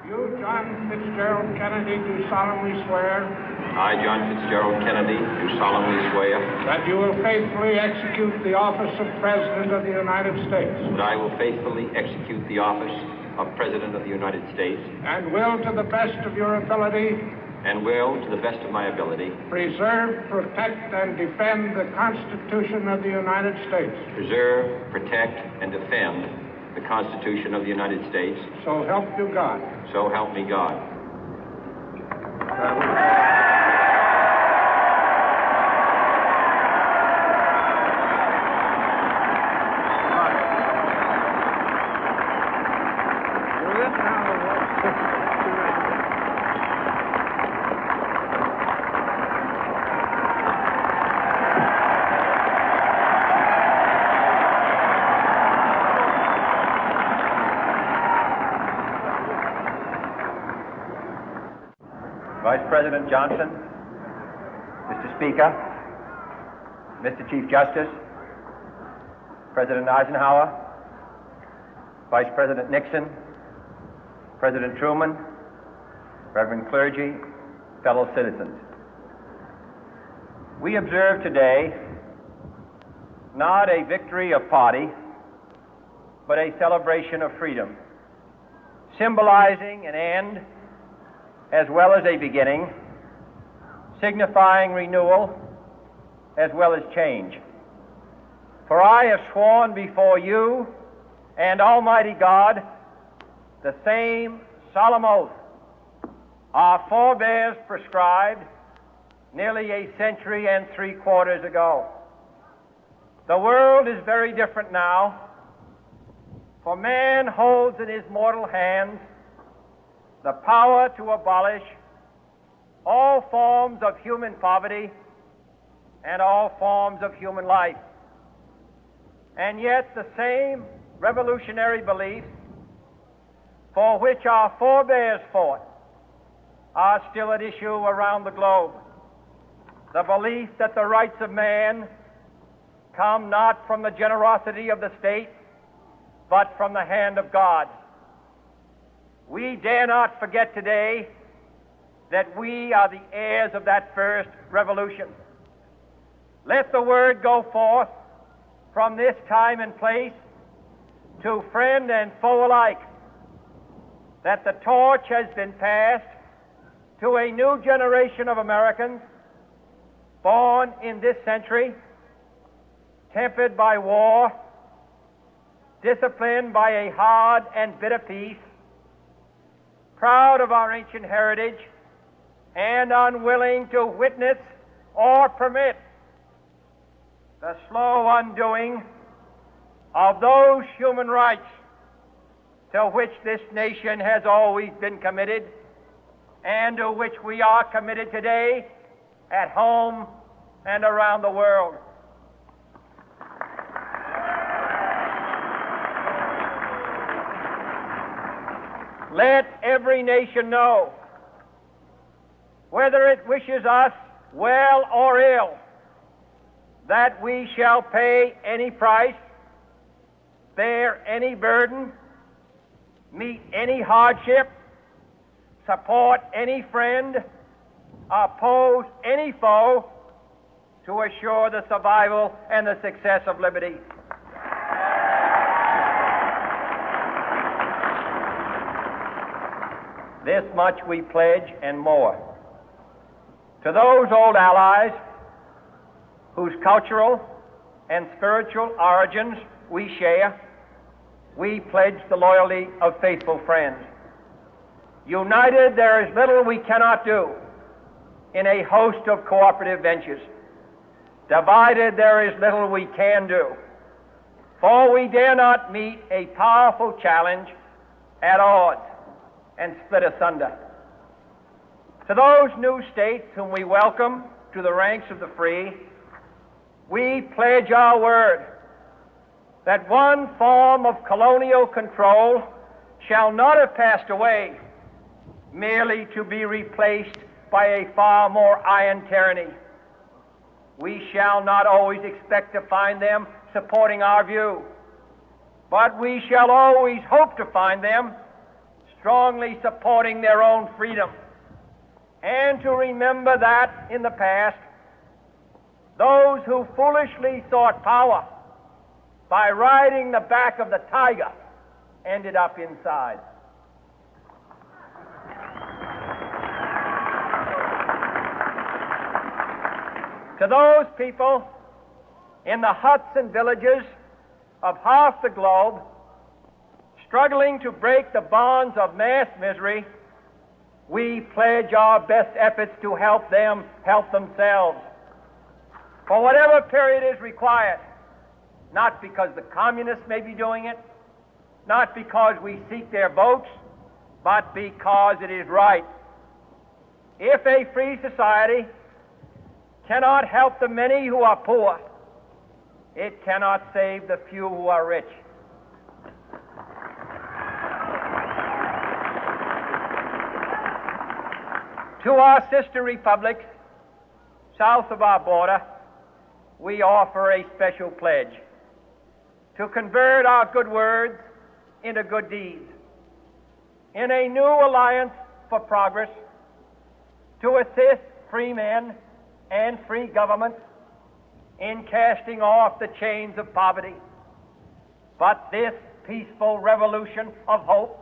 You, John Fitzgerald Kennedy, do solemnly swear I, John Fitzgerald Kennedy, do solemnly swear that you will faithfully execute the office of President of the United States that I will faithfully execute the office of President of the United States and will, to the best of your ability, and will, to the best of my ability, preserve, protect, and defend the Constitution of the United States. preserve, protect, and defend the Constitution of the United States. So help you God. So help me God. Vice President Johnson, Mr. Speaker, Mr. Chief Justice, President Eisenhower, Vice President Nixon, President Truman, Reverend clergy, fellow citizens. We observe today not a victory of party, but a celebration of freedom, symbolizing an end as well as a beginning, signifying renewal as well as change. For I have sworn before you and Almighty God the same solemn oath our forebears prescribed nearly a century and 3/4 ago. The world is very different now, for man holds in his mortal hands the power to abolish all forms of human poverty and all forms of human life. And yet the same revolutionary beliefs for which our forebears fought are still at issue around the globe. The belief that the rights of man come not from the generosity of the state, but from the hand of God. We dare not forget today that we are the heirs of that first revolution. Let the word go forth from this time and place to friend and foe alike that the torch has been passed to a new generation of Americans born in this century, tempered by war, disciplined by a hard and bitter peace, proud of our ancient heritage, and unwilling to witness or permit the slow undoing of those human rights to which this nation has always been committed and to which we are committed today at home and around the world. Let every nation know, whether it wishes us well or ill, that we shall pay any price, bear any burden, meet any hardship, support any friend, oppose any foe to assure the survival and the success of liberty. This much we pledge and more. To those old allies whose cultural and spiritual origins we share, we pledge the loyalty of faithful friends. United, there is little we cannot do in a host of cooperative ventures. Divided, there is little we can do, for we dare not meet a powerful challenge at odds and split asunder. To those new states whom we welcome to the ranks of the free, we pledge our word that one form of colonial control shall not have passed away, merely to be replaced by a far more iron tyranny. We shall not always expect to find them supporting our view, but we shall always hope to find them strongly supporting their own freedom, and to remember that in the past, those who foolishly sought power by riding the back of the tiger ended up inside. To those people in the huts and villages of half the globe struggling to break the bonds of mass misery, we pledge our best efforts to help them help themselves for whatever period is required, not because the communists may be doing it, not because we seek their votes, but because it is right. If a free society cannot help the many who are poor, it cannot save the few who are rich. To our sister republics south of our border, we offer a special pledge to convert our good words into good deeds, in a new alliance for progress, to assist free men and free governments in casting off the chains of poverty. But this peaceful revolution of hope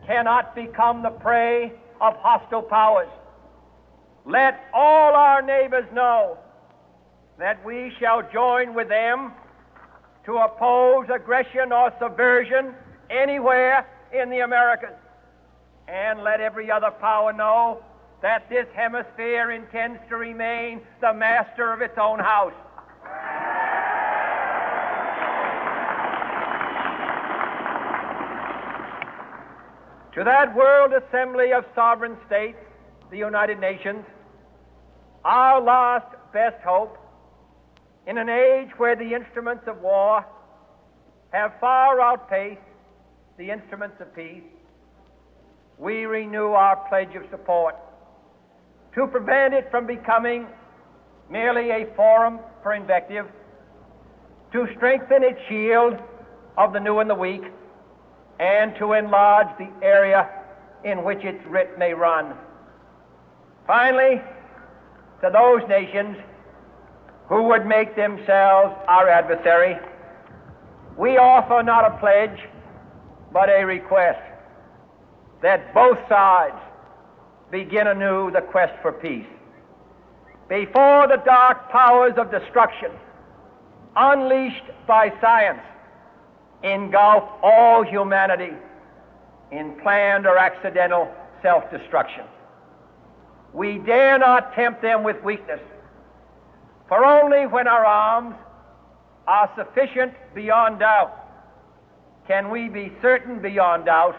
cannot become the prey of hostile powers. Let all our neighbors know that we shall join with them to oppose aggression or subversion anywhere in the Americas. And let every other power know that this hemisphere intends to remain the master of its own house. To that World Assembly of Sovereign States, the United Nations, our last best hope, in an age where the instruments of war have far outpaced the instruments of peace, we renew our pledge of support to prevent it from becoming merely a forum for invective, to strengthen its shield of the new and the weak, and to enlarge the area in which its writ may run. Finally, to those nations who would make themselves our adversary, we offer not a pledge, but a request that both sides begin anew the quest for peace. Before the dark powers of destruction, unleashed by science, engulf all humanity in planned or accidental self-destruction, we dare not tempt them with weakness, for only when our arms are sufficient beyond doubt can we be certain beyond doubt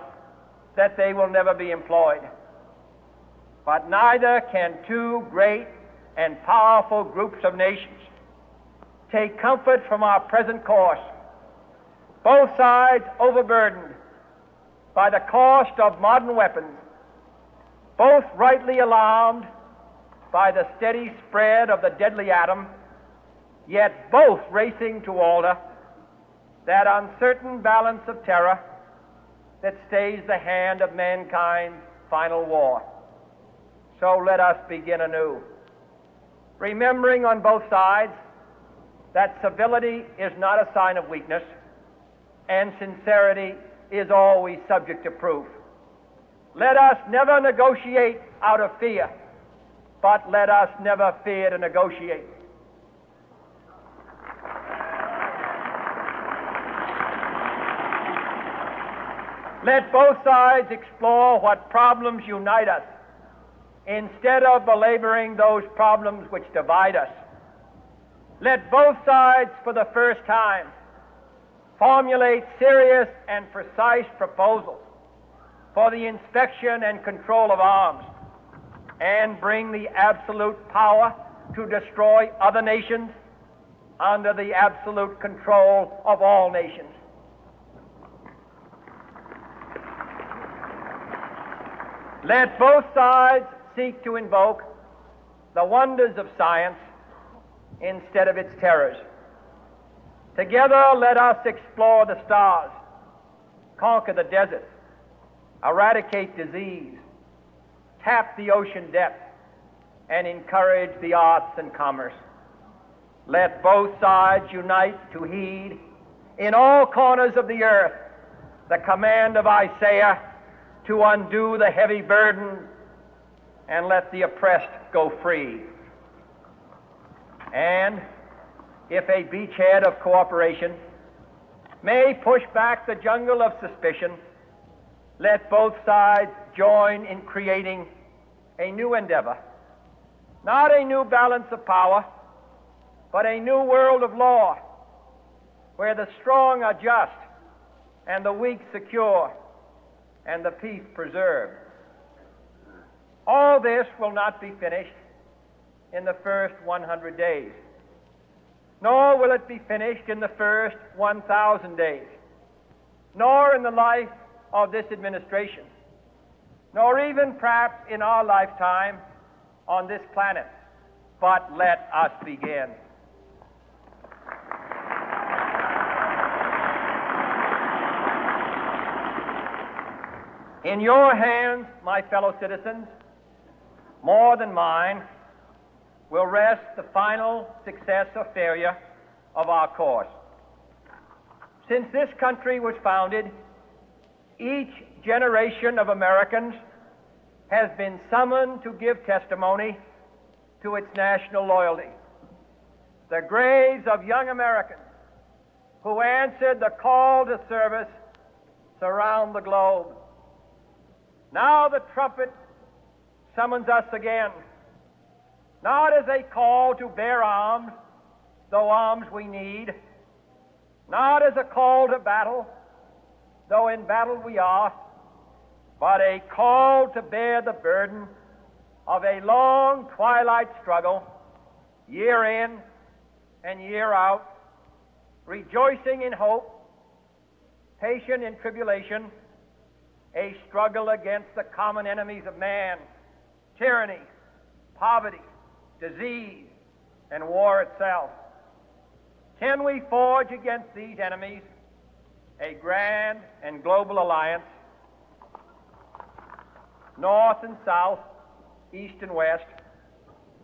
that they will never be employed. But neither can two great and powerful groups of nations take comfort from our present course, both sides overburdened by the cost of modern weapons, both rightly alarmed by the steady spread of the deadly atom, yet both racing to alter that uncertain balance of terror that stays the hand of mankind's final war. So let us begin anew, remembering on both sides that civility is not a sign of weakness, and sincerity is always subject to proof. Let us never negotiate out of fear, but let us never fear to negotiate. Let both sides explore what problems unite us, instead of belaboring those problems which divide us. Let both sides, for the first time, formulate serious and precise proposals for the inspection and control of arms, and bring the absolute power to destroy other nations under the absolute control of all nations. Let both sides seek to invoke the wonders of science instead of its terrors. Together, let us explore the stars, conquer the deserts, eradicate disease, tap the ocean depth, and encourage the arts and commerce. Let both sides unite to heed in all corners of the earth the command of Isaiah to undo the heavy burden and let the oppressed go free. And if a beachhead of cooperation may push back the jungle of suspicion, let both sides join in creating a new endeavor, not a new balance of power, but a new world of law, where the strong are just and the weak secure and the peace preserved. All this will not be finished in the first 100 days, nor will it be finished in the first 1,000 days, nor in the life of this administration, nor even perhaps in our lifetime on this planet. But let us begin. In your hands, my fellow citizens, more than mine, will rest the final success or failure of our course. Since this country was founded, each generation of Americans has been summoned to give testimony to its national loyalty. The graves of young Americans who answered the call to service surround the globe. Now the trumpet summons us again, not as a call to bear arms, though arms we need, not as a call to battle, though in battle we are, but a call to bear the burden of a long twilight struggle, year in and year out, rejoicing in hope, patient in tribulation, a struggle against the common enemies of man, tyranny, poverty, disease, and war itself. Can we forge against these enemies a grand and global alliance, north and south, east and west,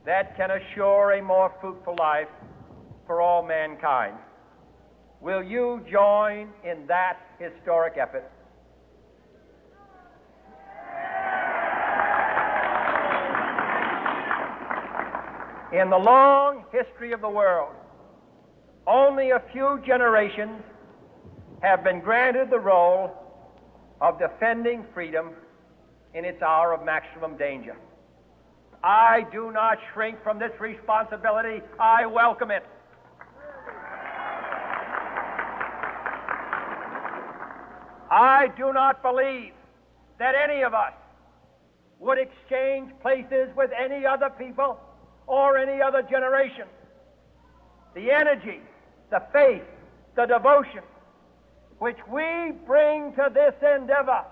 that can assure a more fruitful life for all mankind? Will you join in that historic effort? In the long history of the world, only a few generations have been granted the role of defending freedom in its hour of maximum danger. I do not shrink from this responsibility. I welcome it. I do not believe that any of us would exchange places with any other people or any other generation. The energy, the faith, the devotion which we bring to this endeavor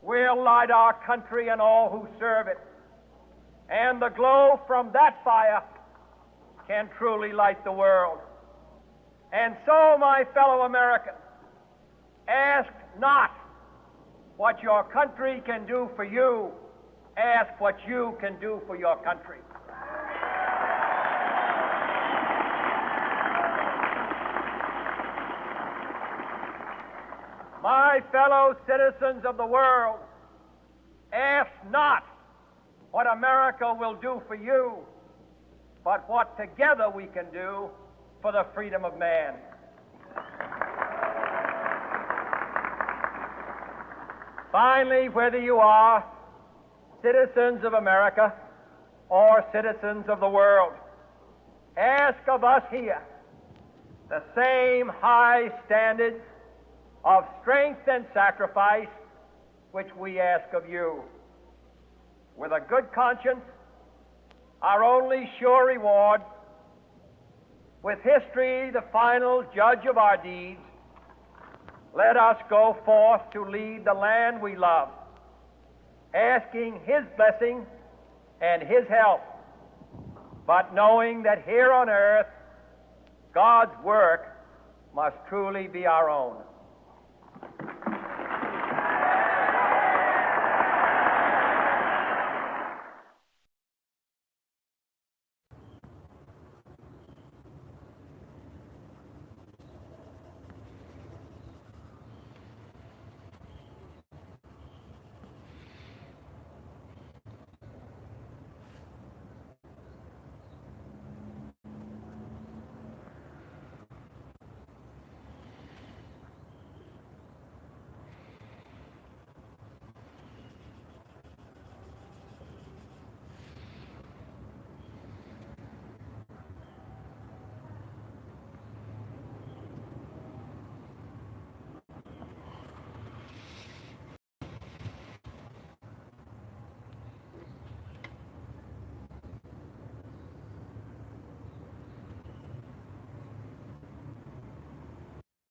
will light our country and all who serve it. And the glow from that fire can truly light the world. And so, my fellow Americans, ask not what your country can do for you. Ask what you can do for your country. My fellow citizens of the world, ask not what America will do for you, but what together we can do for the freedom of man. Finally, whether you are citizens of America or citizens of the world, ask of us here the same high standards of strength and sacrifice which we ask of you. With a good conscience, our only sure reward, with history the final judge of our deeds, let us go forth to lead the land we love, asking His blessing and His help, but knowing that here on earth God's work must truly be our own.